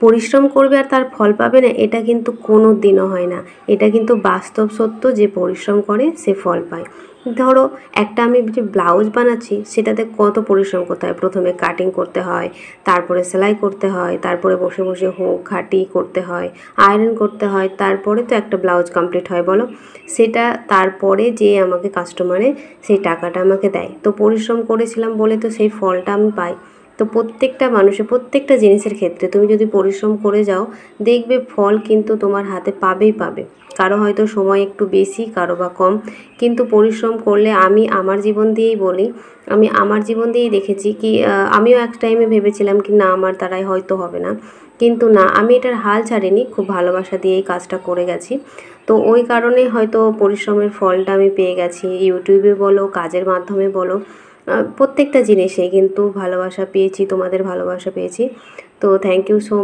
পরিশ্রম করবে আর তার ফল পাবে না, এটা কিন্তু কোনো দিনও হয় না। এটা কিন্তু বাস্তব সত্য, যে পরিশ্রম করে সে ফল পায়। ধরো একটা আমি যে ব্লাউজ বানাচ্ছি, সেটাতে কত পরিশ্রম করতে হয়। প্রথমে কাটিং করতে হয়, তারপরে সেলাই করতে হয়, তারপরে বসে বসে হুক খাটি করতে হয়, আয়রন করতে হয়, তারপরে তো একটা ব্লাউজ কমপ্লিট হয় বলো। সেটা তারপরে যে আমাকে কাস্টমারে সেই টাকাটা আমাকে দেয়। তো পরিশ্রম করেছিলাম বলে তো সেই ফলটা আমি পাই। তো প্রত্যেকটা মানুষের প্রত্যেকটা জিনিসের ক্ষেত্রে তুমি যদি পরিশ্রম করে যাও, দেখবে ফল কিন্তু তোমার হাতে পাবেই পাবে। কারো হয়তো সময় একটু বেশি, কারো বা কম, কিন্তু পরিশ্রম করলে, আমি আমার জীবন দিয়েই বলি, আমি আমার জীবন দিয়েই দেখেছি কি আমিও এক টাইমে ভেবেছিলাম কি না আমার দ্বারাই হয়তো হবে না, কিন্তু না, আমি এটার হাল ছাড়িনি, খুব ভালোবাসা দিয়েই কাজটা করে গেছি। তো ওই কারণে হয়তো পরিশ্রমের ফলটা আমি পেয়ে গেছি। ইউটিউবে বলো, কাজের মাধ্যমে বলো, প্রত্যেকটা জিনিসে কিন্তু ভালোবাসা পেয়েছি, তোমাদের ভালোবাসা পেয়েছি। তো থ্যাংক ইউ সো